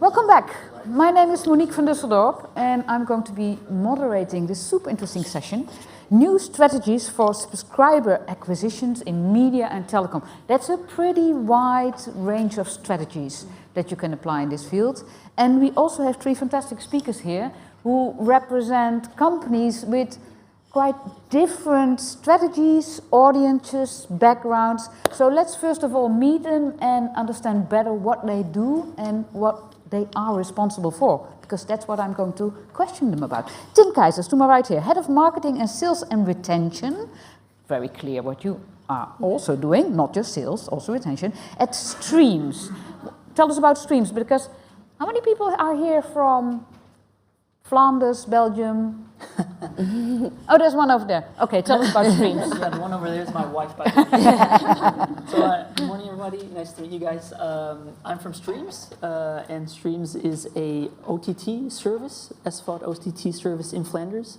Welcome back. My name is Monique from Dusseldorp and I'm going to be moderating this super interesting session, New Strategies for Subscriber Acquisitions in Media and Telecom. That's a pretty wide range of strategies that you can apply in this field. And we also have three fantastic speakers here who represent companies with quite different strategies, audiences, backgrounds. So let's first of all meet them and understand better what they do and what they are responsible for, because that's what I'm going to question them about. Tim Keizers, to my right here, Head of Marketing and Sales and Retention. Very clear what you are also doing, not just sales, also retention, at Streams. Tell us about Streams, because how many people are here from Flanders, Belgium? Oh, there's one over there. Okay, tell us about Streams. Yeah, the one over there is my wife, by the way. So, good morning, everybody. Nice to meet you guys. I'm from Streams, and Streams is a OTT service, SVOD OTT service in Flanders.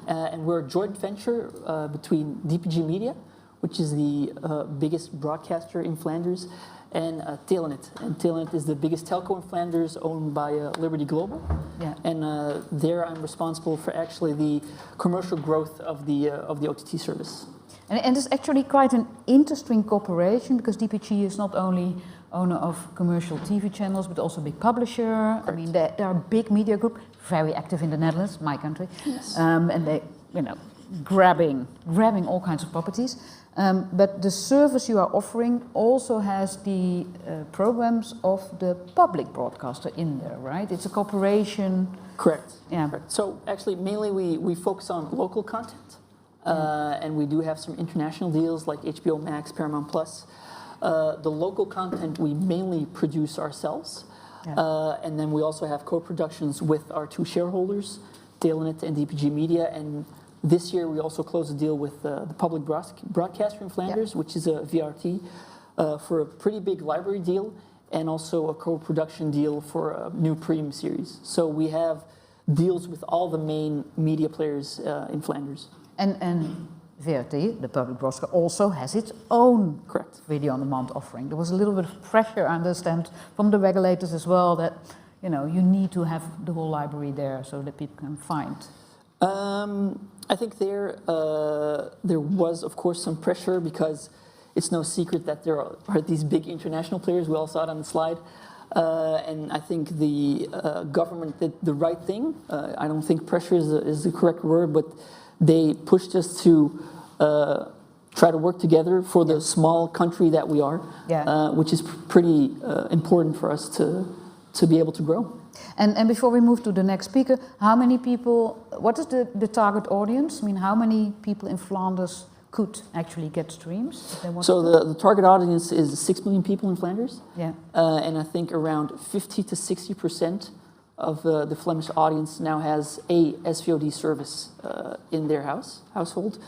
And we're a joint venture between DPG Media, which is the biggest broadcaster in Flanders, and Telenet. And Telenet is the biggest telco in Flanders, owned by Liberty Global. Yeah. And there I'm responsible for actually the commercial growth of the OTT service. And it's actually quite an interesting cooperation, because DPG is not only owner of commercial TV channels, but also a big publisher. Correct. I mean, they're a big media group, very active in the Netherlands, my country. Yes. And they, grabbing all kinds of properties. But the service you are offering also has the programs of the public broadcaster in there, right? It's a cooperation. Correct. Yeah. Correct. So actually, mainly we focus on local content, and we do have some international deals like HBO Max, Paramount Plus. The local content we mainly produce ourselves, and then we also have co-productions with our two shareholders, Telenet and DPG Media, and this year we also closed a deal with the public broadcaster in Flanders, which is a VRT, for a pretty big library deal, and also a co-production deal for a new premium series. So we have deals with all the main media players in Flanders. And VRT, the public broadcaster, also has its own video on demand offering. There was a little bit of pressure, I understand, from the regulators as well, that you need to have the whole library there so that people can find. I think there was, of course, some pressure, because it's no secret that there are these big international players. We all saw it on the slide. And I think the government did the right thing. I don't think pressure is the correct word, but they pushed us to try to work together for the small country that we are, which is pretty important for us to be able to grow. And before we move to the next speaker, how many people, what is the target audience? I mean, how many people in Flanders could actually get Streams if they want So the target audience is 6 million people in Flanders. Yeah. And I think around 50 to 60% of the Flemish audience now has a SVOD service in their household.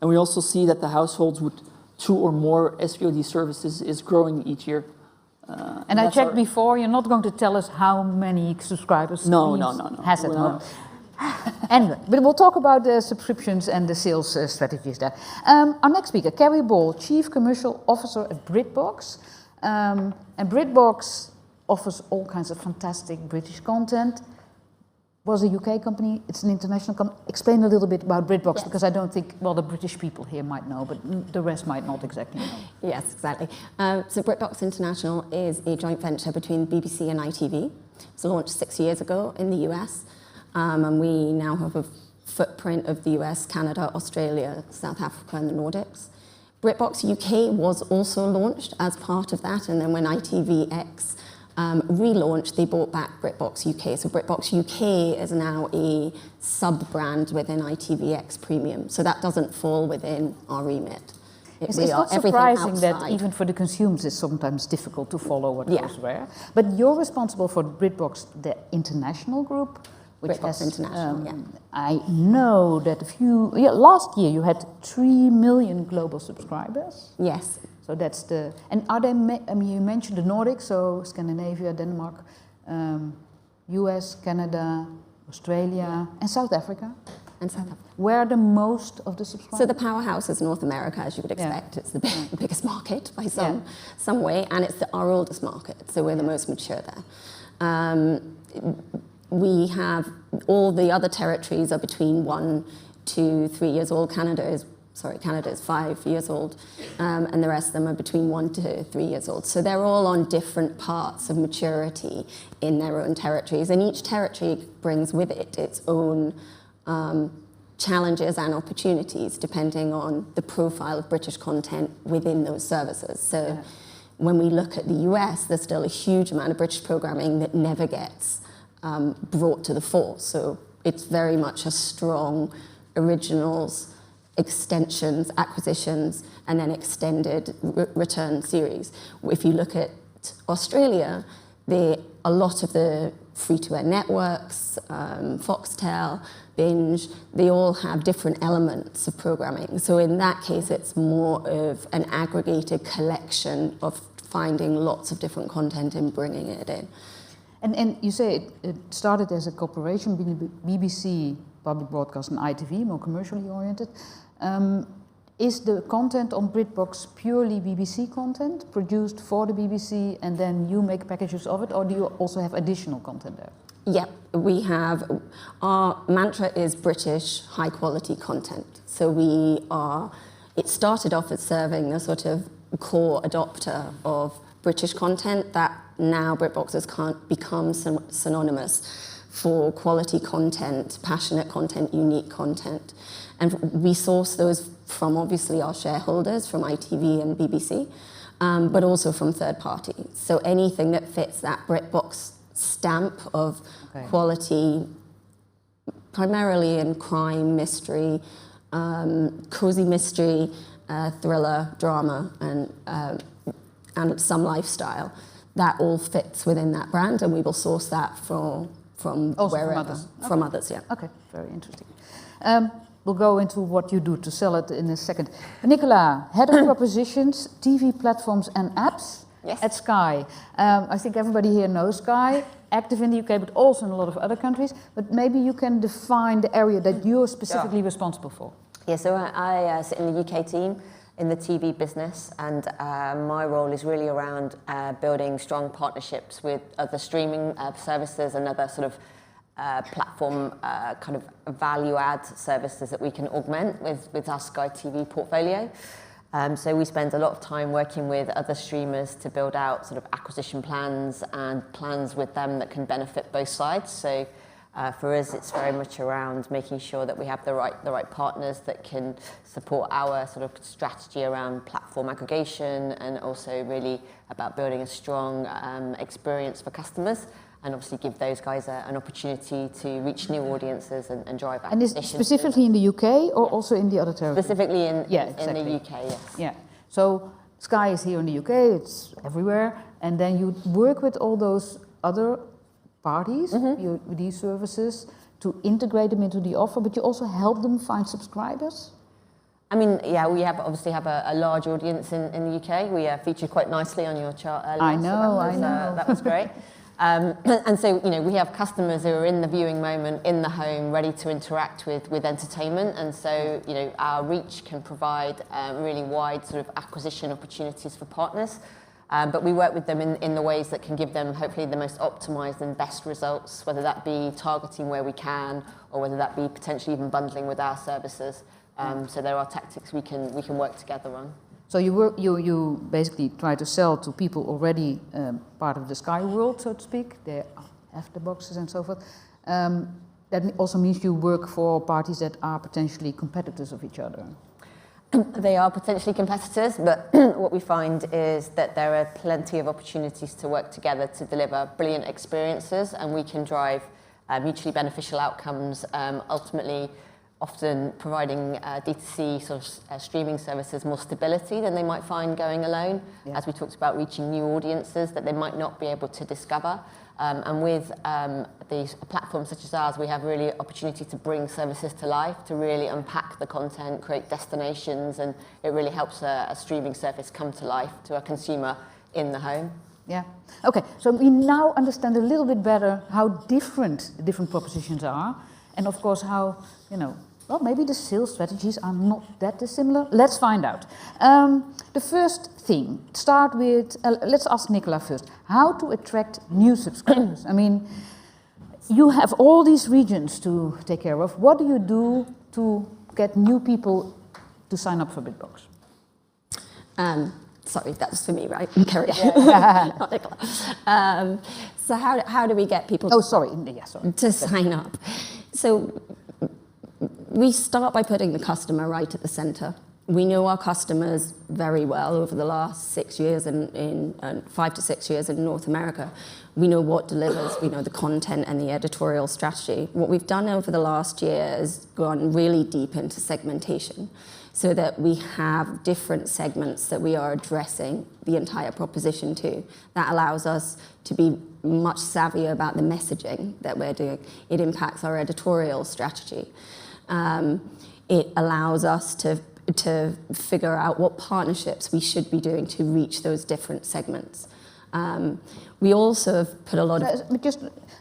And we also see that the households with 2 or more SVOD services is growing each year. And I checked before, you're not going to tell us how many subscribers No. has at home. Anyway, but we'll talk about the subscriptions and the sales strategies there. Our next speaker, Carrie Ball, Chief Commercial Officer at BritBox. And BritBox offers all kinds of fantastic British content. Was a UK company, it's an international company. Explain a little bit about BritBox, because I don't think, well, the British people here might know, but the rest might not exactly know. Yes, exactly. So BritBox International is a joint venture between BBC and ITV. It was launched 6 years ago in the US, and we now have a footprint of the US, Canada, Australia, South Africa, and the Nordics. BritBox UK was also launched as part of that, and then when ITVX relaunched, they bought back BritBox UK. So BritBox UK is now a sub-brand within ITVX Premium. So that doesn't fall within our remit. It's not surprising that even for the consumers it's sometimes difficult to follow what goes where. But you're responsible for BritBox, the international group. BritBox International, I know that last year you had 3 million global subscribers. Yes. So that's the, and are they, I mean, you mentioned the Nordics, so Scandinavia, Denmark, US, Canada, Australia, and South Africa. And South Africa. Where are the most of the subscribers? So the powerhouse is North America, as you would expect. It's the biggest market by some way, and it's our oldest market, so we're the most mature there. We have all the other territories are between 1 to 3 years old. Canada is 5 years old, and the rest of them are between 1 to 3 years old. So they're all on different parts of maturity in their own territories, and each territory brings with it its own challenges and opportunities depending on the profile of British content within those services. So when we look at the US, there's still a huge amount of British programming that never gets brought to the fore. So it's very much a strong originals, extensions, acquisitions, and then extended return series. If you look at Australia, a lot of the free-to-air networks, Foxtel, Binge, they all have different elements of programming. So in that case, it's more of an aggregated collection of finding lots of different content and bringing it in. And you say it started as a cooperation between BBC, public broadcast, and ITV, more commercially oriented. Is the content on BritBox purely BBC content, produced for the BBC, and then you make packages of it, or do you also have additional content there? Yeah, we have, our mantra is British high quality content. So it started off as serving a sort of core adopter of British content that now BritBoxers can't become synonymous for quality content, passionate content, unique content. And we source those from obviously our shareholders, from ITV and BBC, but also from third parties. So anything that fits that BritBox stamp of quality, primarily in crime, mystery, cozy mystery, thriller, drama, and some lifestyle, that all fits within that brand, and we will source that from wherever. From others, yeah. Okay, very interesting. We'll go into what you do to sell it in a second. Nicola, Head of Propositions, TV Platforms and Apps at Sky. I think everybody here knows Sky, active in the UK, but also in a lot of other countries. But maybe you can define the area that you're specifically responsible for. Yeah, so I sit in the UK team in the TV business, and my role is really around building strong partnerships with other streaming services and other sort of platform kind of value add services that we can augment with our Sky TV portfolio. So we spend a lot of time working with other streamers to build out sort of acquisition plans and plans with them that can benefit both sides. So for us, it's very much around making sure that we have the right partners that can support our sort of strategy around platform aggregation, and also really about building a strong experience for customers, and obviously give those guys an opportunity to reach new audiences and drive acquisition. And is specifically in the UK or also in the other territories? Specifically in the UK, yes. Yeah. So Sky is here in the UK, it's everywhere, and then you work with all those other parties, with these services, to integrate them into the offer, but you also help them find subscribers? I mean, yeah, we obviously have a large audience in the UK. We featured quite nicely on your chart earlier. I know. That was great. And so, we have customers who are in the viewing moment, in the home, ready to interact with entertainment. And so, our reach can provide really wide sort of acquisition opportunities for partners. But we work with them in the ways that can give them hopefully the most optimized and best results, whether that be targeting where we can, or whether that be potentially even bundling with our services. So there are tactics we can work together on. So you basically try to sell to people already part of the Sky world, so to speak. They have the boxes and so forth. That also means you work for parties that are potentially competitors of each other. They are potentially competitors, but what we find is that there are plenty of opportunities to work together to deliver brilliant experiences, and we can drive mutually beneficial outcomes, ultimately often providing D2C sort of streaming services more stability than they might find going alone, as we talked about, reaching new audiences that they might not be able to discover. And with these platforms such as ours, we have really opportunity to bring services to life, to really unpack the content, create destinations, and it really helps a streaming service come to life to a consumer in the home. Yeah. Okay, so we now understand a little bit better how different the different propositions are, and of course how, Well, maybe the sales strategies are not that dissimilar. Let's find out. The first thing, start with, let's ask Nicola first. How to attract new subscribers? I mean, you have all these regions to take care of. What do you do to get new people to sign up for BritBox? Sorry, that was for me, right? Carry on. Not Nicola. So how do we get people to sign up? So we start by putting the customer right at the center. We know our customers very well over the last 6 years, in 5 to 6 years in North America. We know what delivers, we know the content and the editorial strategy. What we've done over the last year is gone really deep into segmentation, so that we have different segments that we are addressing the entire proposition to. That allows us to be much savvier about the messaging that we're doing. It impacts our editorial strategy. It allows us to figure out what partnerships we should be doing to reach those different segments. We also have put a lot of...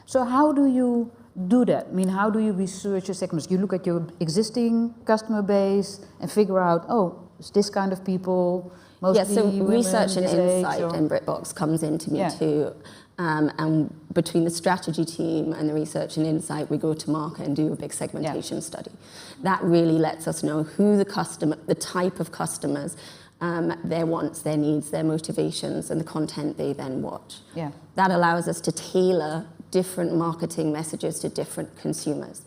So how do you do that? I mean, how do you research your segments? You look at your existing customer base and figure out, oh, it's this kind of people, mostly women, research and this insight in BritBox comes into me too. And between the strategy team and the research and insight, we go to market and do a big segmentation study. That really lets us know who the customer, the type of customers, their wants, their needs, their motivations, and the content they then watch. Yeah. That allows us to tailor different marketing messages to different consumers.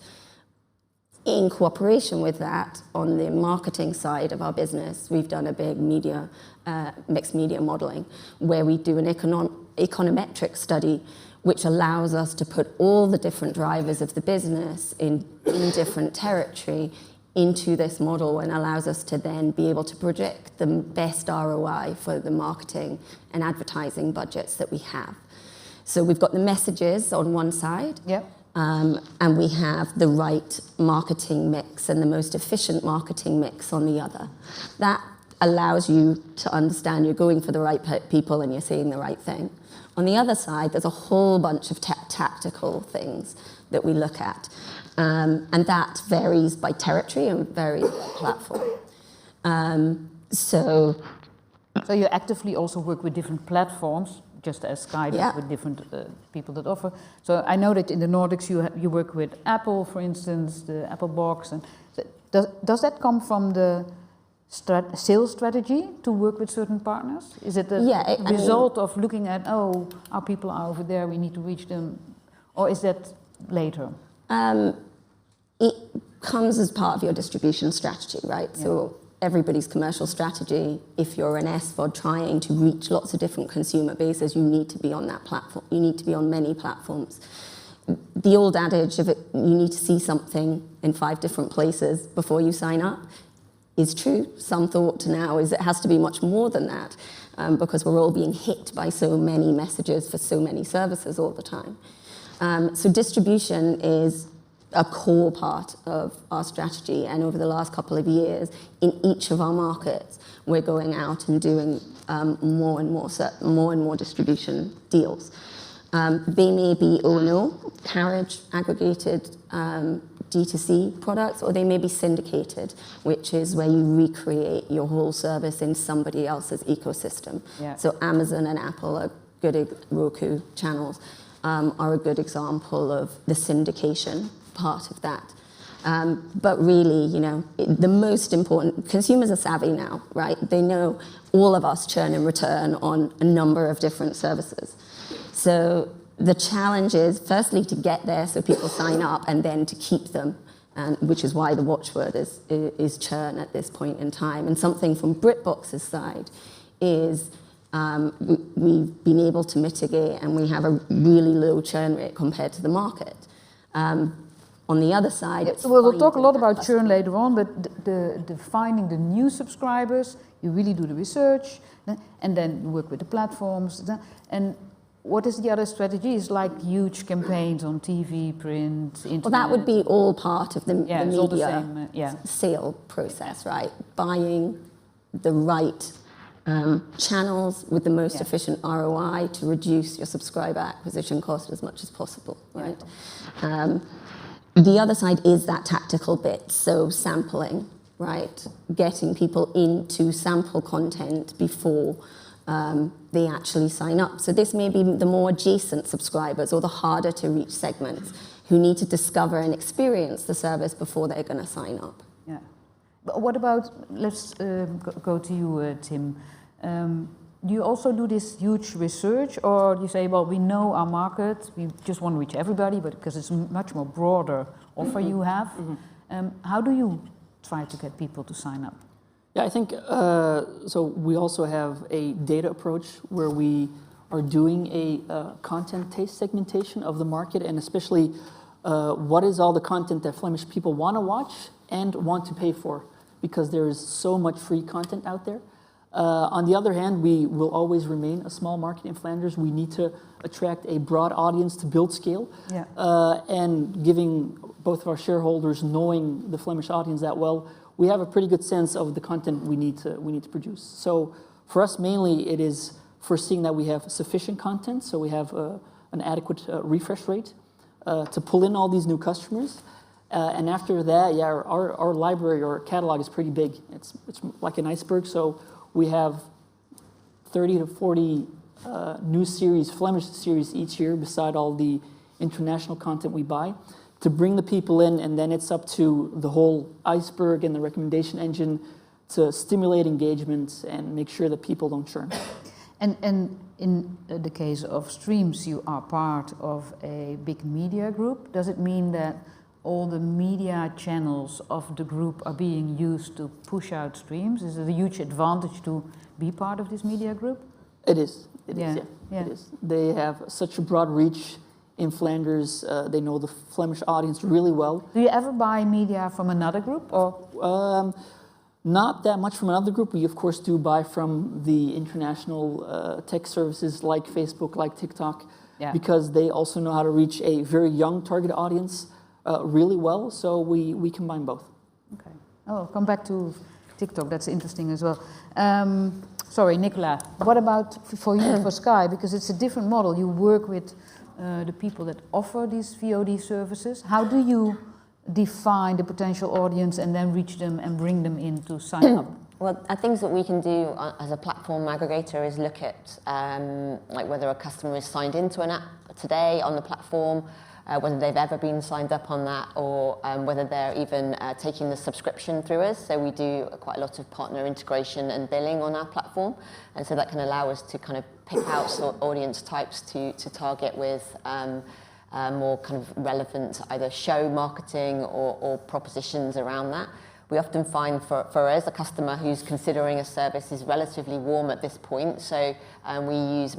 In cooperation with that, on the marketing side of our business, we've done a big mixed media modeling, where we do an econometric study, which allows us to put all the different drivers of the business in different territory into this model, and allows us to then be able to project the best ROI for the marketing and advertising budgets that we have. So we've got the messages on one side, and we have the right marketing mix and the most efficient marketing mix on the other. That allows you to understand you're going for the right people and you're saying the right thing. On the other side, there's a whole bunch of tactical things that we look at, and that varies by territory and varies by platform. So you actively also work with different platforms, just as Sky does with different people that offer. So I know that in the Nordics you work with Apple, for instance, the Apple Box. And does that come from the sales strategy to work with certain partners? Is it the result of looking at, oh, our people are over there, we need to reach them? Or is that later? It comes as part of your distribution strategy, right? Yeah. So everybody's commercial strategy, if you're an SVOD trying to reach lots of different consumer bases, you need to be on that platform. You need to be on many platforms. The old adage of it, you need to see something in 5 different places before you sign up, is true. Some thought now is it has to be much more than that, because we're all being hit by so many messages for so many services all the time. So distribution is a core part of our strategy, and over the last couple of years, in each of our markets, we're going out and doing more and more distribution deals. They may be O&O, carriage, aggregated D2C products, or they may be syndicated, which is where you recreate your whole service in somebody else's ecosystem. Yeah. So Amazon and Apple are good, Roku channels are a good example of the syndication part of that. But really, you know, the most important, consumers are savvy now, right? They know all of us churn and return on a number of different services. So the challenge is firstly to get there so people sign up, and then to keep them, which is why the watchword is churn at this point in time. And something from BritBox's side is we've been able to mitigate, and we have a really low churn rate compared to the market. On the other side, it's we'll talk a lot about churn later on, but the finding the new subscribers, you really do the research, and then you work with the platforms. And what is the other strategies, like huge campaigns on TV, print, internet? Well, that would be all part of the media all the same, sale process, right? Buying the right channels with the most efficient ROI to reduce your subscriber acquisition cost as much as possible, right? The other side is that tactical bit, so sampling, right? Getting people into sample content before they actually sign up. So this may be the more adjacent subscribers or the harder to reach segments who need to discover and experience the service before they're going to sign up. Yeah. But what about, let's go to you, Tim. Do you also do this huge research, or do you say, well, we know our market, we just want to reach everybody, but because it's a much more broader offer you have, how do you try to get people to sign up? Yeah, I think, so we also have a data approach where we are doing a content taste segmentation of the market, and especially what is all the content that Flemish people want to watch and want to pay for, because there is so much free content out there. On the other hand, we will always remain a small market in Flanders. We need to attract a broad audience to build scale. Yeah. And giving both of our shareholders, knowing the Flemish audience that well, we have a pretty good sense of the content we need to produce. So for us, mainly, it is foreseeing that we have sufficient content, so we have an adequate refresh rate to pull in all these new customers. And after that, yeah, our library or catalog is pretty big. It's like an iceberg, so we have 30 to 40 new series, Flemish series each year, beside all the international content we buy, to bring the people in, and then it's up to the whole iceberg and the recommendation engine to stimulate engagement and make sure that people don't churn. And in the case of streams, you are part of a big media group. Does it mean that all the media channels of the group are being used to push out streams? Is it a huge advantage to be part of this media group? It is. It is. It is. They have such a broad reach in Flanders. They know the Flemish audience really well. Do you ever buy media from another group, or? Not that much from another group. We, of course, do buy from the international tech services like Facebook, like TikTok, because they also know how to reach a very young target audience really well, so we combine both. Okay. Oh, I'll come back to TikTok, that's interesting as well. Sorry, Nicola, what about for you, for Sky? Because it's a different model. You work with the people that offer these VOD services. How do you define the potential audience and then reach them and bring them in to sign up? Well, things that we can do as a platform aggregator is look at like whether a customer is signed into an app today on the platform, whether they've ever been signed up on that, or whether they're even taking the subscription through us. So we do quite a lot of partner integration and billing on our platform, and so that can allow us to kind of pick out sort of audience types to target with more kind of relevant either show marketing or propositions around that. We often find for us, a customer who's considering a service is relatively warm at this point, so we use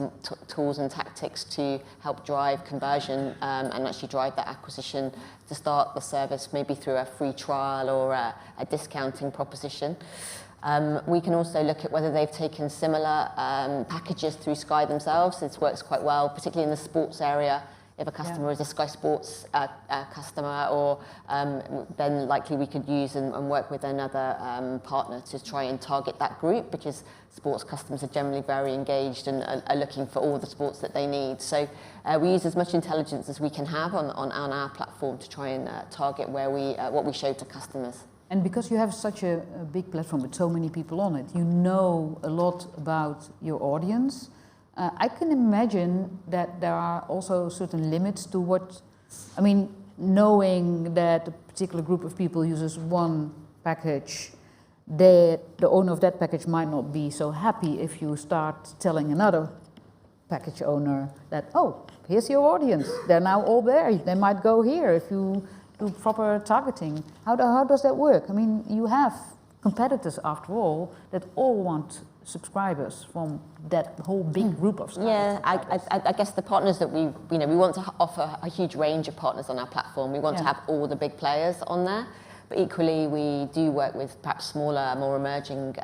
tools and tactics to help drive conversion and actually drive that acquisition to start the service, maybe through a free trial or a discounting proposition. We can also look at whether they've taken similar packages through Sky themselves. This works quite well, particularly in the sports area. If a customer is a Sky Sports customer, or then likely we could use and work with another partner to try and target that group, because sports customers are generally very engaged and are looking for all the sports that they need. So we use as much intelligence as we can have on our platform to try and target where what we show to customers. And because you have such a big platform with so many people on it, you know a lot about your audience. I can imagine that there are also certain limits to what, I mean, knowing that a particular group of people uses one package, the owner of that package might not be so happy if you start telling another package owner that, oh, here's your audience, they're now all there, they might go here if you do proper targeting. How does that work? I mean, you have competitors, after all, that all want subscribers from that whole big group of subscribers. Yeah, I guess the partners that we want to offer a huge range of partners on our platform. We want to have all the big players on there, but equally we do work with perhaps smaller, more emerging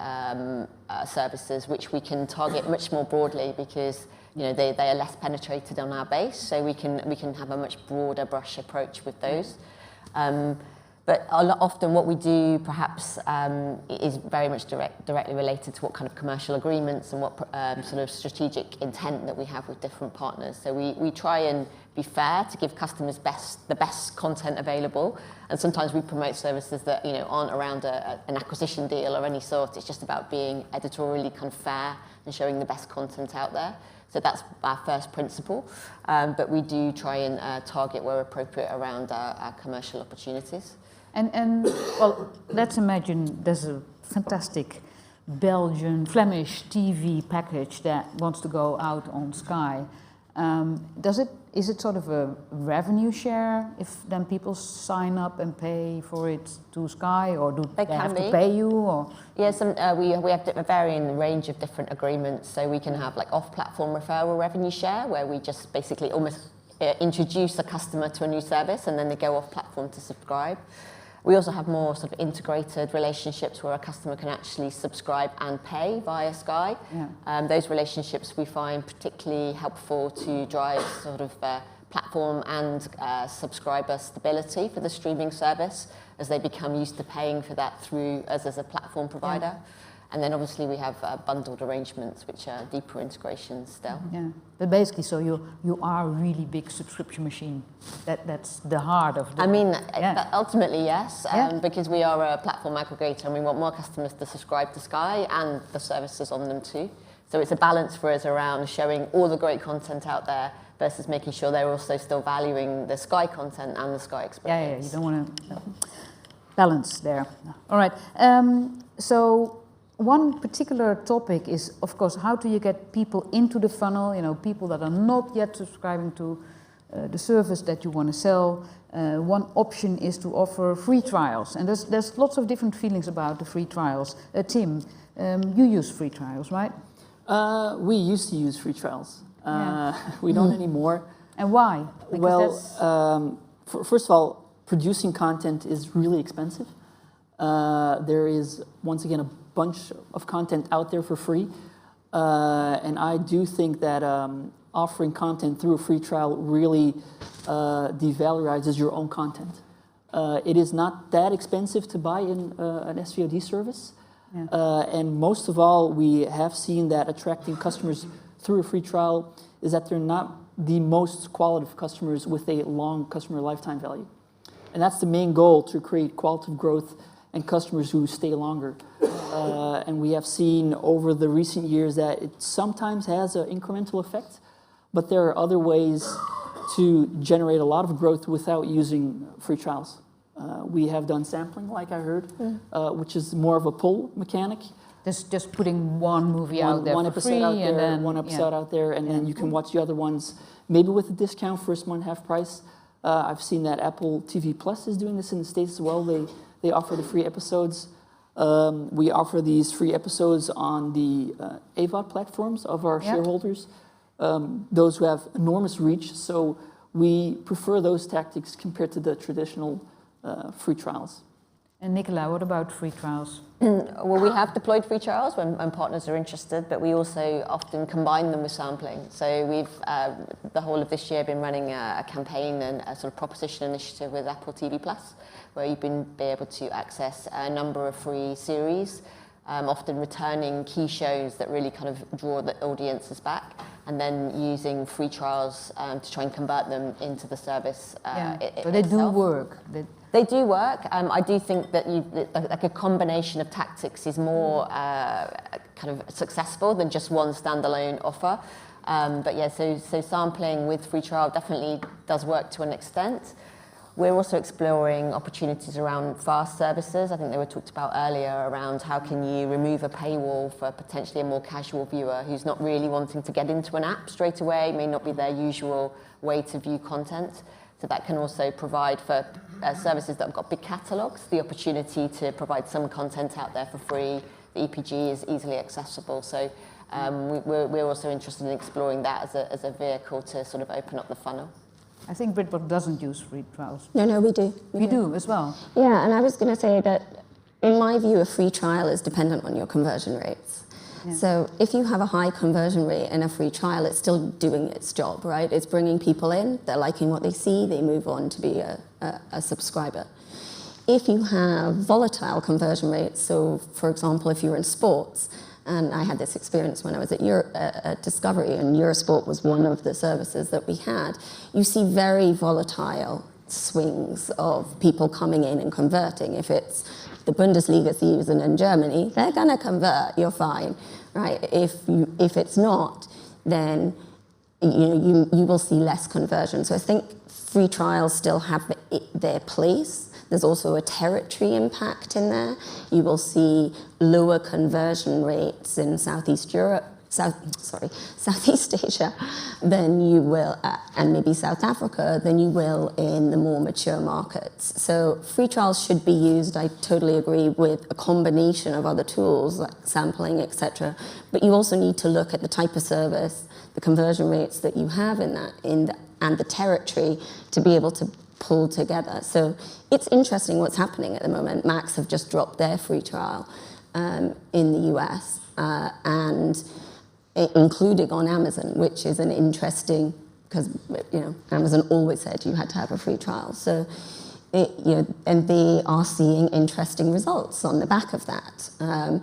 services, which we can target much more broadly, because they are less penetrated on our base, so we can have a much broader brush approach with those. But often what we do perhaps is very much directly related to what kind of commercial agreements and what sort of strategic intent that we have with different partners. So we try and be fair, to give customers the best content available. And sometimes we promote services that aren't around an acquisition deal or any sort. It's just about being editorially kind of fair and showing the best content out there. So that's our first principle. But we do try and target where appropriate around our commercial opportunities. And well, let's imagine there's a fantastic Belgian, Flemish TV package that wants to go out on Sky. Is it sort of a revenue share if then people sign up and pay for it to Sky, or do they have to pay you? Or? Yeah, we have a varying range of different agreements. So we can have like off-platform referral revenue share, where we just basically almost introduce a customer to a new service and then they go off-platform to subscribe. We also have more sort of integrated relationships where a customer can actually subscribe and pay via Sky. Yeah. Those relationships we find particularly helpful to drive sort of platform and subscriber stability for the streaming service, as they become used to paying for that through us as a platform provider. Yeah. And then obviously we have bundled arrangements, which are deeper integrations still. Yeah, but basically, so you are a really big subscription machine. That's the heart of the... I mean, ultimately, yes, because we are a platform aggregator and we want more customers to subscribe to Sky and the services on them too. So it's a balance for us around showing all the great content out there versus making sure they're also still valuing the Sky content and the Sky experience. Yeah, you don't want to... balance there. All right, so... One particular topic is, of course, how do you get people into the funnel, people that are not yet subscribing to the service that you want to sell. One option is to offer free trials, and there's lots of different feelings about the free trials. Tim, you use free trials, right? We used to use free trials. We don't anymore. And why? Because first of all, producing content is really expensive. There is, once again, a bunch of content out there for free, and I do think that offering content through a free trial really devalorizes your own content. It is not that expensive to buy in an SVOD service, and most of all, we have seen that attracting customers through a free trial is that they're not the most qualitative customers with a long customer lifetime value, and that's the main goal, to create qualitative growth and customers who stay longer. And we have seen over the recent years that it sometimes has an incremental effect, but there are other ways to generate a lot of growth without using free trials. We have done sampling, like I heard, which is more of a pull mechanic. Just putting one movie out there one for episode free, out there, and then one episode out there, and then you can watch the other ones, maybe with a discount, first month half price. I've seen that Apple TV Plus is doing this in the States as well. They offer the free episodes. We offer these free episodes on the AVOD platforms of our shareholders, those who have enormous reach. So we prefer those tactics compared to the traditional free trials. And Nicola, what about free trials? Well, we have deployed free trials when partners are interested, but we also often combine them with sampling. So we've, the whole of this year, been running a campaign and a sort of proposition initiative with Apple TV Plus, where you've been able to access a number of free series, often returning key shows that really kind of draw the audiences back, and then using free trials to try and convert them into the service. So they do work. They do work. I do think that like a combination of tactics is more kind of successful than just one standalone offer. But yeah, so sampling with free trial definitely does work to an extent. We're also exploring opportunities around fast services. I think they were talked about earlier around how can you remove a paywall for potentially a more casual viewer who's not really wanting to get into an app straight away, may not be their usual way to view content. So that can also provide for services that have got big catalogues, the opportunity to provide some content out there for free. The EPG is easily accessible. So we're also interested in exploring that as a vehicle to sort of open up the funnel. I think Britbox doesn't use free trials. No, we do. We do as well. Yeah, and I was going to say that, in my view, a free trial is dependent on your conversion rates. Yeah. So if you have a high conversion rate in a free trial, it's still doing its job, right? It's bringing people in, they're liking what they see, they move on to be a subscriber. If you have volatile conversion rates, so for example, if you're in sports, and I had this experience when I was at Discovery, and Eurosport was one of the services that we had. You see very volatile swings of people coming in and converting. If it's the Bundesliga season in Germany, they're going to convert, you're fine, right? If it's not, then you will see less conversion. So I think free trials still have their place. There's also a territory impact in there. You will see lower conversion rates in Southeast Asia than you will, and maybe South Africa, than you will in the more mature markets. So free trials should be used, I totally agree, with a combination of other tools like sampling, etc. But you also need to look at the type of service, the conversion rates that you have in that, and the territory to be able to pull together. So it's interesting what's happening at the moment. Max have just dropped their free trial in the US, and including on Amazon, which is an interesting, because Amazon always said you had to have a free trial. So, and they are seeing interesting results on the back of that. Are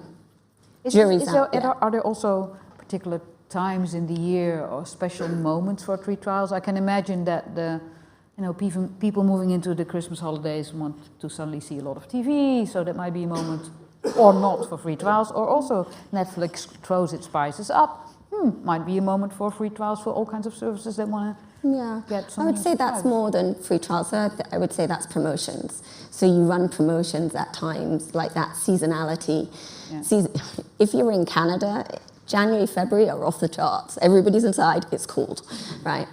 there also particular times in the year or special moments for free trials? I can imagine that people moving into the Christmas holidays want to suddenly see a lot of TV, so that might be a moment or not for free trials, or also Netflix throws its prices up. Might be a moment for free trials for all kinds of services that want to get some. I would say that's more than free trials. So I would say that's promotions. So you run promotions at times like that seasonality. Yeah. If you're in Canada, January, February are off the charts. Everybody's inside, it's cold, right?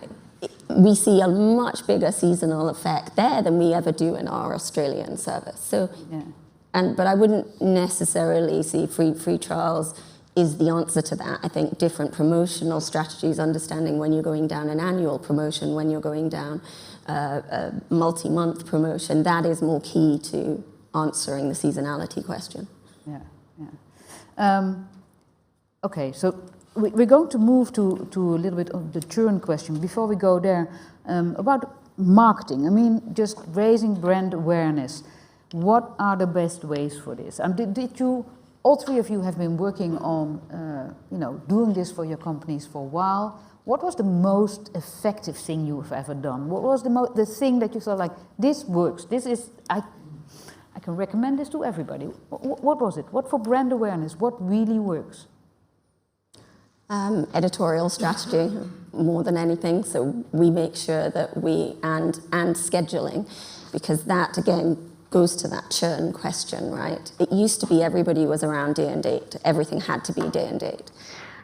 We see a much bigger seasonal effect there than we ever do in our Australian service. So, but I wouldn't necessarily see free trials is the answer to that. I think different promotional strategies, understanding when you're going down an annual promotion, when you're going down a multi-month promotion, that is more key to answering the seasonality question. Okay, so we're going to move to a little bit of the churn question. Before we go there, about marketing, I mean, just raising brand awareness. What are the best ways for this? Did you, all three of you have been working on, doing this for your companies for a while. What was the most effective thing you've ever done? What was the thing that you thought like, this works, this is, I can recommend this to everybody. What was it? What for brand awareness? What really works? Editorial strategy more than anything. So we make sure that and scheduling, because that again goes to that churn question, right? It used to be everybody was around day and date. Everything had to be day and date.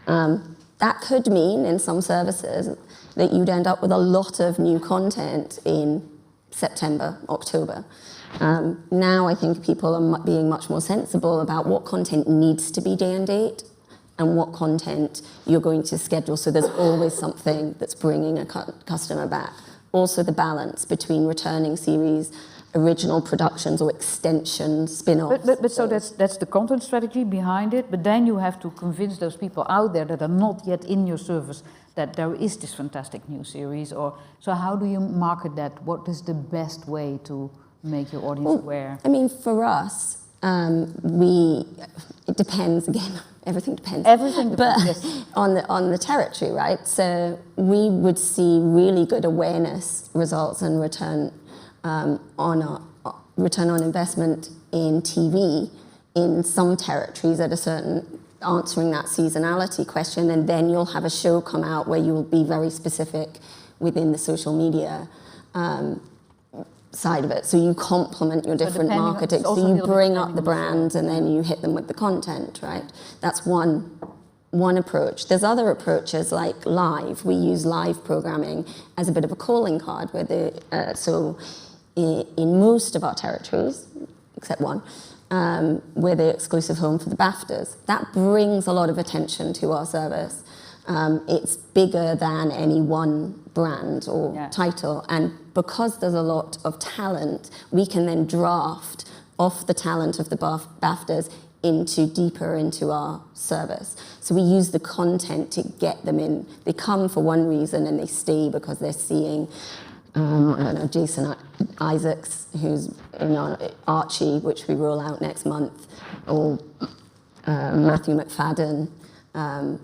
That could mean in some services that you'd end up with a lot of new content in September, October. Now I think people are being much more sensible about what content needs to be day and date and what content you're going to schedule. So there's always something that's bringing a customer back. Also the balance between returning series, original productions or extensions, spin-offs. But so that's the content strategy behind it, but then you have to convince those people out there that are not yet in your service that there is this fantastic new series. So how do you market that? What is the best way to make your audience aware? I mean, for us, it depends again. Everything depends. But yes. on the territory, right? So we would see really good awareness results and return on investment in TV in some territories at a certain, answering that seasonality question, and then you'll have a show come out where you'll be very specific within the social media side of it. So you complement your different marketing. So you bring up the brands and then you hit them with the content, right? That's one approach. There's other approaches like live. We use live programming as a bit of a calling card where in most of our territories, except one, we're the exclusive home for the BAFTAs. That brings a lot of attention to our service. It's bigger than any one brand or title, and because there's a lot of talent, we can then draft off the talent of the BAFTAs deeper into our service. So we use the content to get them in. They come for one reason and they stay because they're seeing Jason Isaacs, who's in Archie, which we roll out next month, or Matthew McFadden. And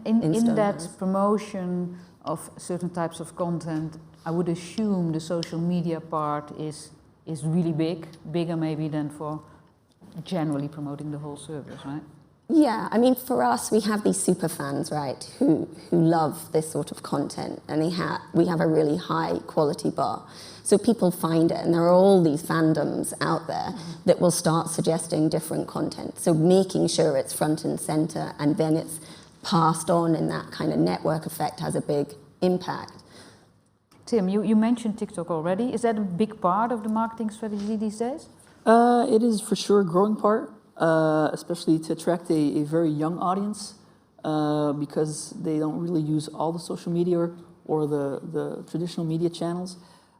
in Insta. that promotion of certain types of content, I would assume the social media part is really big, bigger maybe than for generally promoting the whole service, right? Yeah, I mean, for us, we have these super fans, right, who love this sort of content, and we have a really high quality bar. So people find it, and there are all these fandoms out there that will start suggesting different content. So making sure it's front and center, and then it's passed on, and that kind of network effect has a big impact. Tim, you mentioned TikTok already. Is that a big part of the marketing strategy these days? It is for sure a growing part, especially to attract a very young audience, because they don't really use all the social media or the traditional media channels.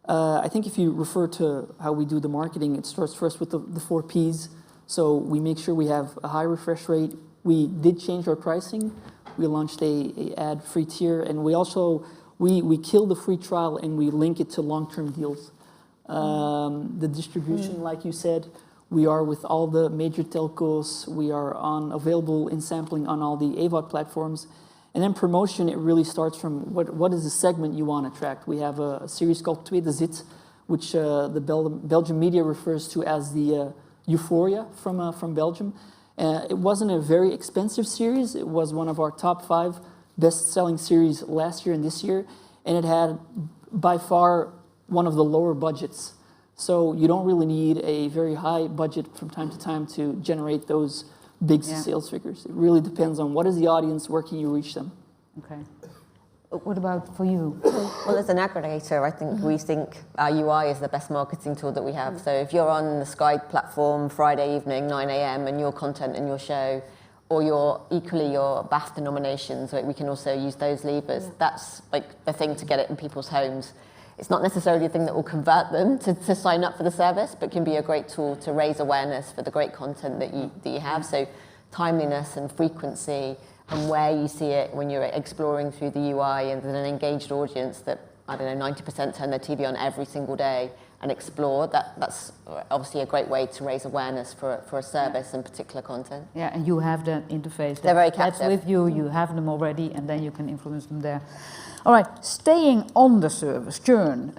I think if you refer to how we do the marketing, it starts first with the 4 Ps. So we make sure we have a high refresh rate. We did change our pricing. We launched a ad-free tier, and we also we kill the free trial and we link it to long-term deals. The distribution, like you said, we are with all the major telcos. We are available in sampling on all the AVOD platforms. And then promotion, it really starts from what is the segment you want to attract. We have a series called Tweede Zit, which the Belgian media refers to as the Euphoria from Belgium. It wasn't a very expensive series. It was one of our top 5 best-selling series last year and this year. And it had by far one of the lower budgets. So you don't really need a very high budget from time to time to generate those big sales figures. It really depends on what is the audience, where can you reach them. Okay. What about for you? Well, as an aggregator, I think we think our UI is the best marketing tool that we have. So if you're on the Sky platform Friday evening, 9 a.m., and your content and your show, or your BAFTA nominations, we can also use those levers. That's like the thing to get it in people's homes. It's not necessarily a thing that will convert them to sign up for the service, but can be a great tool to raise awareness for the great content that you have. So timeliness and frequency and where you see it when you're exploring through the UI, and an engaged audience that, I don't know, 90% turn their TV on every single day and explore, that's obviously a great way to raise awareness for a service and particular content. Yeah, and you have the interface. They're very captive. That's with you, you have them already, and then you can influence them there. All right, staying on the service, churn.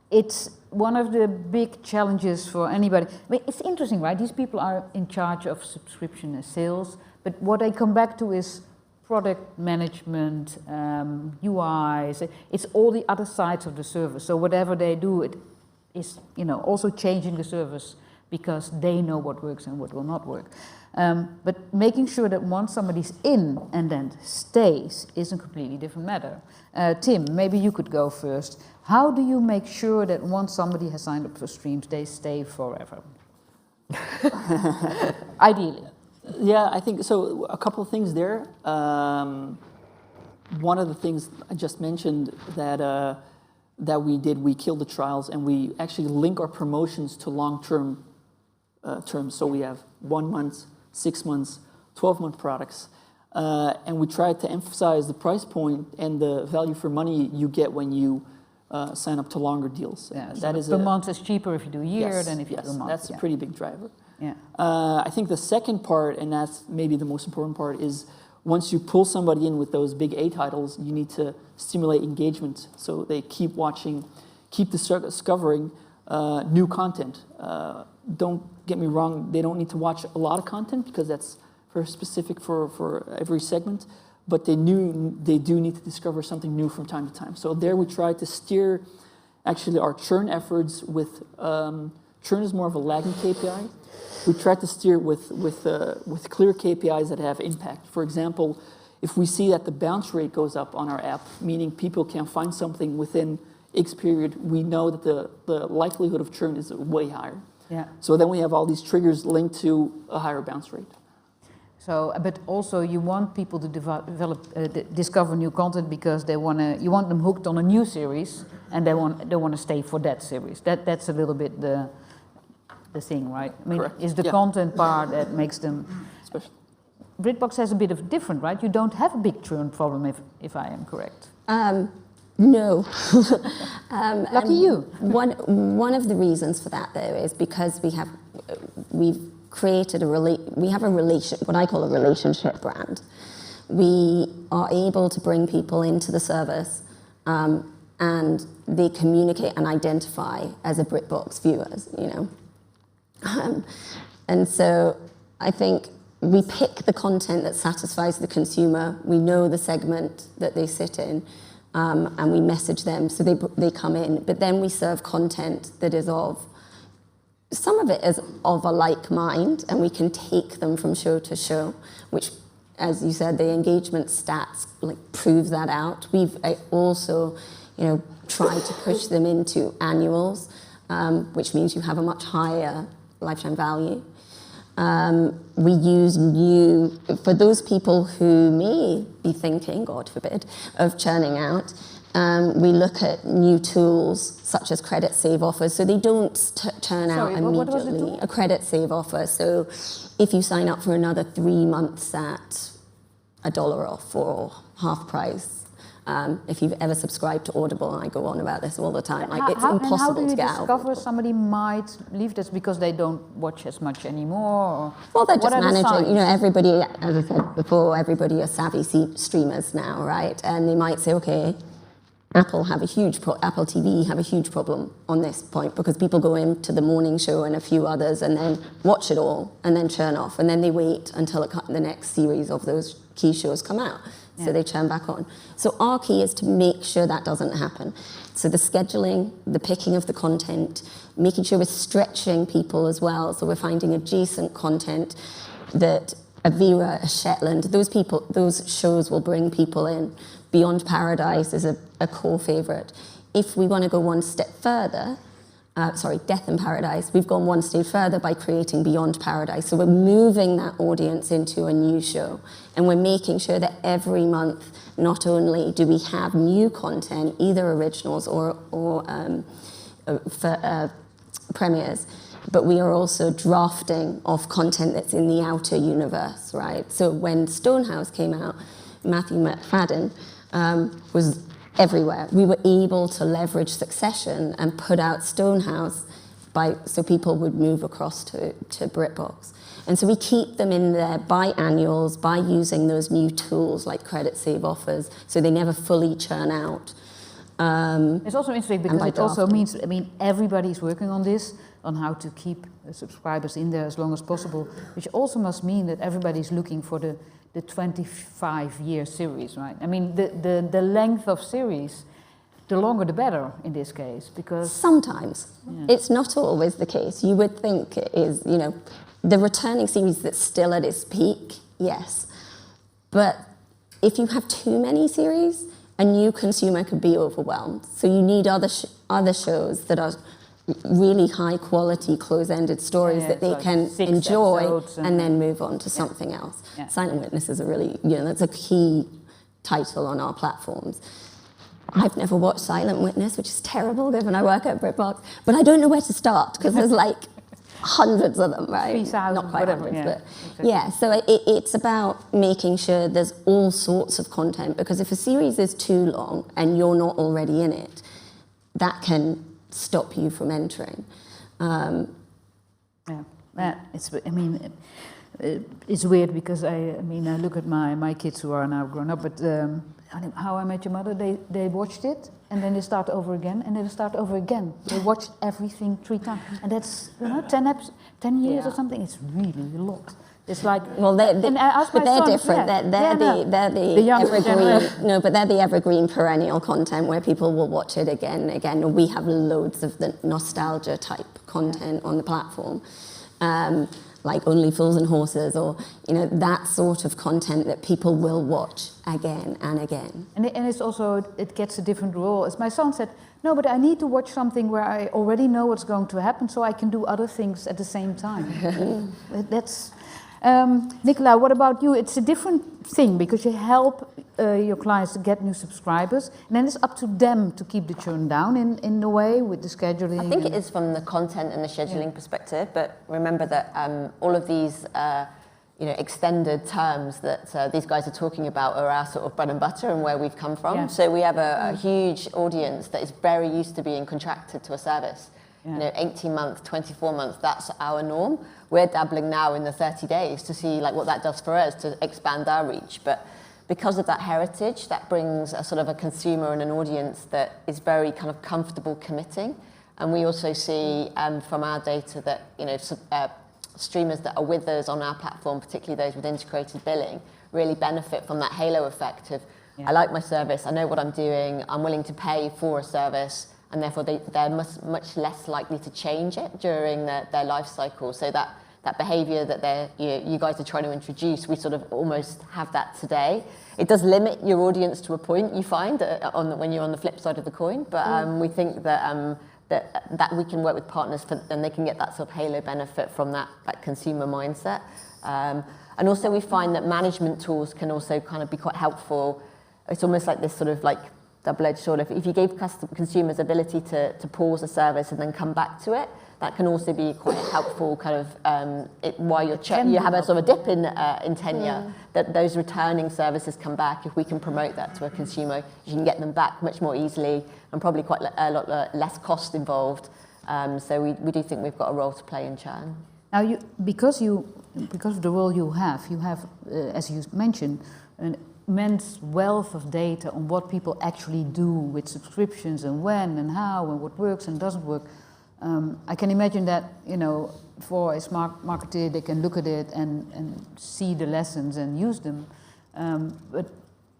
It's one of the big challenges for anybody. I mean, it's interesting, right? These people are in charge of subscription and sales, but what I come back to is product management, UIs. It's all the other sides of the service. So whatever they do, it is, also changing the service because they know what works and what will not work. But making sure that once somebody's in and then stays is a completely different matter. Tim, maybe you could go first. How do you make sure that once somebody has signed up for streams, they stay forever? Ideally. Yeah, I think so. A couple of things there. One of the things I just mentioned that we did, we killed the trials, and we actually link our promotions to long-term terms. So we have 1 month, 6 months, 12-month products, and we try to emphasize the price point and the value for money you get when you sign up to longer deals. Yeah, that is per month is cheaper if you do a year than if you do a month. That's a pretty big driver. Yeah. I think the second part, and that's maybe the most important part, is once you pull somebody in with those big A titles, you need to stimulate engagement so they keep watching, keep discovering new content. Don't get me wrong, they don't need to watch a lot of content because that's very specific for every segment, but they do need to discover something new from time to time. So there we try to steer actually our churn efforts with, churn is more of a lagging KPI. We try to steer with clear KPIs that have impact. For example, if we see that the bounce rate goes up on our app, meaning people can find something within X period, we know that the likelihood of churn is way higher. Yeah. So then we have all these triggers linked to a higher bounce rate. So, but also you want people to discover new content because you want them hooked on a new series, and they want to stay for that series. That's a little bit the thing, right? I mean, Correct. It's the content part that makes them. Especially. BritBox has a bit of different, right? You don't have a big churn problem, if I am correct. No. Lucky you. One of the reasons for that, though, is because we've created we have what I call a relationship brand. We are able to bring people into the service, and they communicate and identify as a BritBox viewers, you know. And so I think we pick the content that satisfies the consumer. We know the segment that they sit in, and we message them so they come in. But then we serve content that is some of it is of a like mind, and we can take them from show to show, which, as you said, the engagement stats prove that out. We've also, you know, tried to push them into annuals, which means you have a much higher lifetime value. We use for those people who may be thinking, God forbid, of churning out, we look at new tools such as credit save offers, so they don't churn out immediately. What was the tool? A credit save offer. So if you sign up for another 3 months at $1 off or half price, if you've ever subscribed to Audible, and I go on about this all the time, it's impossible to get out. How do you discover somebody might leave this because they don't watch as much anymore? Or well, they're just managing. You know, everybody, as I said before, everybody are savvy streamers now, right? And they might say, okay, Apple TV have a huge problem on this point because people go into the morning show and a few others and then watch it all and then churn off, and then they wait until the next series of those key shows come out. So they churn back on. So our key is to make sure that doesn't happen. So the scheduling, the picking of the content, making sure we're stretching people as well. So we're finding adjacent content that Avira, Shetland, those shows will bring people in. Beyond Paradise is a core favourite. If we want to go one step further, Death in Paradise, we've gone one stage further by creating Beyond Paradise. So we're moving that audience into a new show, and we're making sure that every month, not only do we have new content, either originals or premieres, but we are also drafting of content that's in the outer universe, right? So when Stonehouse came out, Matthew McFadden was everywhere. We were able to leverage Succession and put out Stonehouse so people would move across to BritBox. And so we keep them in there by annuals, by using those new tools like credit save offers, so they never fully churn out. It's also interesting because it also means, everybody's working on this, on how to keep subscribers in there as long as possible, which also must mean that everybody's looking for the 25-year series, right? The length of series, the longer the better in this case, because... Sometimes. Yeah. It's not always the case. You would think it is, the returning series that's still at its peak, yes. But if you have too many series, a new consumer could be overwhelmed. So you need other shows that are really high quality close-ended stories that they can enjoy and then move on to something else. Yeah. Silent Witness is that's a key title on our platforms. I've never watched Silent Witness, which is terrible given I work at BritBox, but I don't know where to start because there's hundreds of them, right? 3,000, not quite whatever, hundreds, but so it's about making sure there's all sorts of content, because if a series is too long and you're not already in it, that can stop you from entering. It's weird because I look at my kids who are now grown up, but How I Met Your Mother, they watched it and then they start over again and then they start over again. They watched everything 3 times, and that's 10 years or something. It's really a lot. It's like they're different. They're the evergreen. No, but they're the evergreen perennial content where people will watch it again and again. We have loads of the nostalgia type content on the platform, like Only Fools and Horses, or that sort of content that people will watch again and again. And it's also, it gets a different role. As my son said, no, but I need to watch something where I already know what's going to happen, so I can do other things at the same time. That's. Nicola, what about you? It's a different thing because you help your clients to get new subscribers, and then it's up to them to keep the churn down in a way with the scheduling. I think it is from the content and the scheduling perspective, but remember that all of these extended terms that these guys are talking about are our sort of bread and butter and where we've come from. Yeah. So we have a huge audience that is very used to being contracted to a service. You know, 18 months, 24 months, that's our norm. We're dabbling now in the 30 days to see like what that does for us to expand our reach. But because of that heritage, that brings a sort of a consumer and an audience that is very kind of comfortable committing. And we also see from our data that, you know, streamers that are with us on our platform, particularly those with integrated billing, really benefit from that halo effect of, I like my service, I know what I'm doing, I'm willing to pay for a service, and therefore they're much less likely to change it during their life cycle. So that behaviour that you guys are trying to introduce, we sort of almost have that today. It does limit your audience to a point, you find, when you're on the flip side of the coin, but we think that that we can work with partners and they can get that sort of halo benefit from that consumer mindset. And also we find that management tools can also kind of be quite helpful. It's almost like this sort of like double-edged sword. If you gave consumers ability to pause a service and then come back to it, that can also be quite helpful kind of while you have a sort of a dip in tenure, that those returning services come back. If we can promote that to a consumer, you can get them back much more easily and probably quite a lot less cost involved. So we do think we've got a role to play in churn. Now, because of the role you have, as you mentioned, an immense wealth of data on what people actually do with subscriptions and when and how and what works and doesn't work. I can imagine that, you know, for a smart marketer, they can look at it and see the lessons and use them. But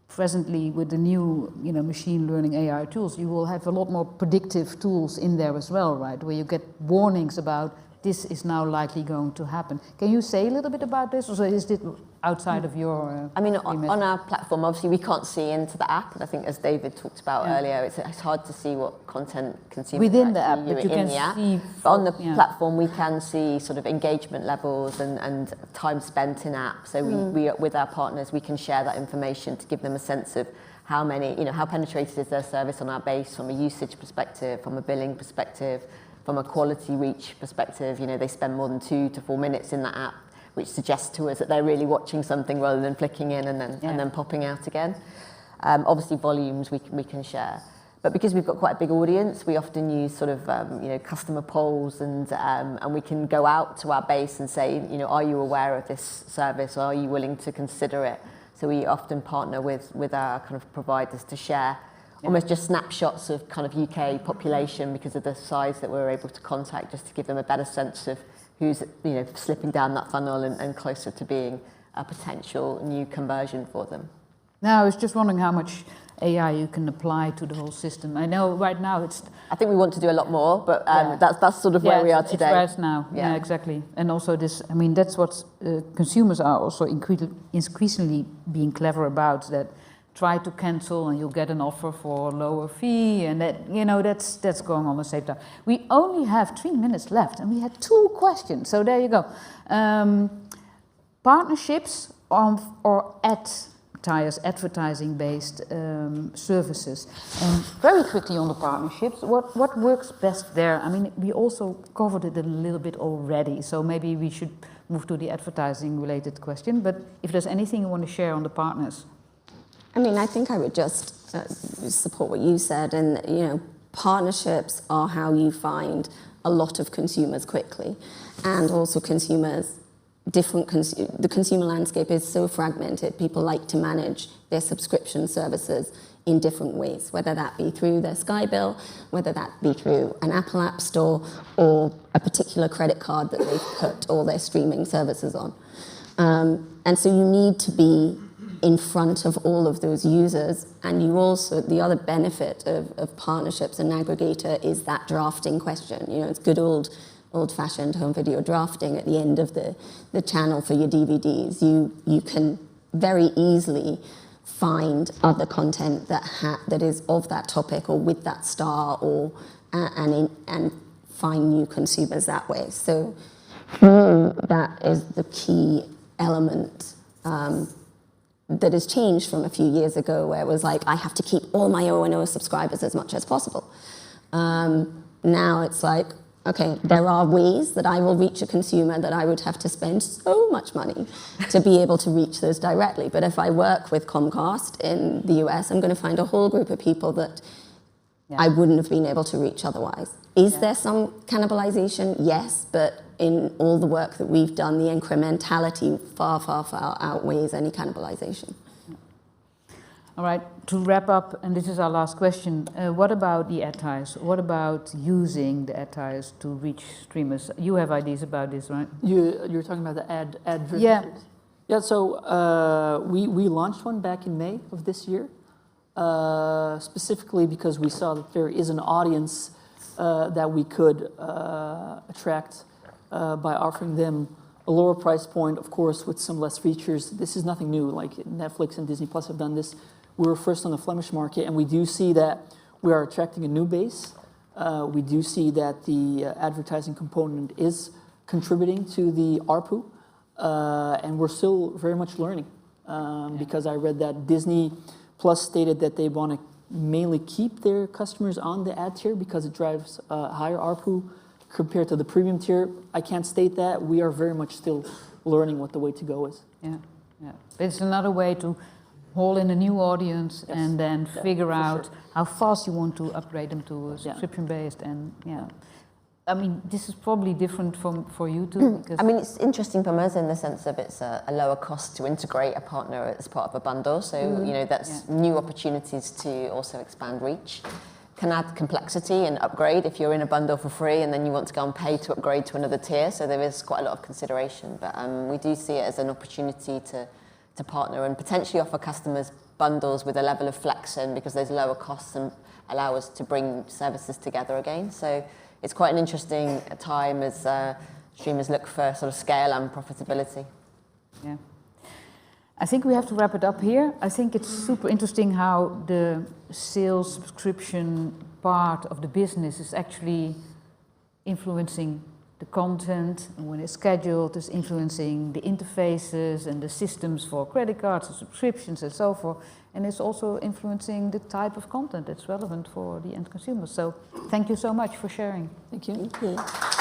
presently, with the new, you know, machine learning AI tools, you will have a lot more predictive tools in there as well, right? Where you get warnings about this is now likely going to happen. Can you say a little bit about this, or is it outside of your I mean, on our platform, obviously we can't see into the app, and I think as David talked about earlier, it's hard to see what content consumers within the app, but you can see. But on the platform, we can see sort of engagement levels and time spent in app. So we with our partners, we can share that information to give them a sense of how many, you know, how penetrated is their service on our base from a usage perspective, from a billing perspective, from a quality reach perspective. You know, they spend more than 2 to 4 minutes in that app, which suggests to us that they're really watching something rather than flicking in and then popping out again. Obviously, volumes we can share, but because we've got quite a big audience, we often use sort of you know, customer polls, and we can go out to our base and say, you know, are you aware of this service? Or are you willing to consider it? So we often partner with our kind of providers to share almost just snapshots of kind of UK population because of the size that we're able to contact, just to give them a better sense of who's, you know, slipping down that funnel and closer to being a potential new conversion for them. Now, I was just wondering how much AI you can apply to the whole system. I know right now it's... I think we want to do a lot more, but that's sort of where we are today. It's right now, yeah, exactly. And also this, I mean, that's what consumers are also increasingly being clever about, that try to cancel and you'll get an offer for a lower fee, and that, you know, that's going on the same time. We only have 3 minutes left and we had 2 questions, so there you go. Partnerships or advertising-based services. Very quickly on the partnerships, what works best there? I mean, we also covered it a little bit already, so maybe we should move to the advertising-related question, but if there's anything you want to share on the partners. I mean, I think I would just support what you said, and, you know, partnerships are how you find a lot of consumers quickly, and also consumers, the consumer landscape is so fragmented. People like to manage their subscription services in different ways, whether that be through their Sky bill, whether that be through an Apple App Store, or a particular credit card that they've put all their streaming services on. And so you need to be in front of all of those users, and you also, the other benefit of partnerships and aggregator is that drafting question. You know, it's good old-fashioned home video drafting at the end of the channel for your DVDs. You can very easily find other content that is of that topic or with that star, or and find new consumers that way. So that is the key element that has changed from a few years ago, where it was like, I have to keep all my O&O subscribers as much as possible. Now it's like, okay, there are ways that I will reach a consumer that I would have to spend so much money to be able to reach those directly. But if I work with Comcast in the US, I'm going to find a whole group of people that I wouldn't have been able to reach otherwise. Is there some cannibalization? Yes, but in all the work that we've done, the incrementality far, far, far outweighs any cannibalization. All right, to wrap up, and this is our last question, what about the ad ties? What about using the ad ties to reach streamers? You have ideas about this, right? You're talking about the ad driven. Yeah. Yeah, so we launched one back in May of this year, specifically because we saw that there is an audience that we could attract by offering them a lower price point, of course, with some less features. This is nothing new, like Netflix and Disney Plus have done this. We were first on the Flemish market, and we do see that we are attracting a new base. We do see that the advertising component is contributing to the ARPU, and we're still very much learning, because I read that Disney Plus stated that they want to mainly keep their customers on the ad tier because it drives higher ARPU compared to the premium tier. I can't state that. We are very much still learning what the way to go is. Yeah. It's another way to haul in a new audience and then figure out how fast you want to upgrade them to subscription-based. And I mean, this is probably different for you too. Because I mean, it's interesting from us in the sense of it's a lower cost to integrate a partner as part of a bundle. So, you know, that's new opportunities to also expand reach. Can add complexity and upgrade if you're in a bundle for free and then you want to go and pay to upgrade to another tier. So there is quite a lot of consideration. But we do see it as an opportunity to partner and potentially offer customers bundles with a level of flex in because there's lower costs and allow us to bring services together again. So it's quite an interesting time as streamers look for sort of scale and profitability. Yeah. I think we have to wrap it up here. I think it's super interesting how the sales subscription part of the business is actually influencing the content, and when it's scheduled, it's influencing the interfaces and the systems for credit cards and subscriptions and so forth. And it's also influencing the type of content that's relevant for the end consumer. So thank you so much for sharing. Thank you. Thank you.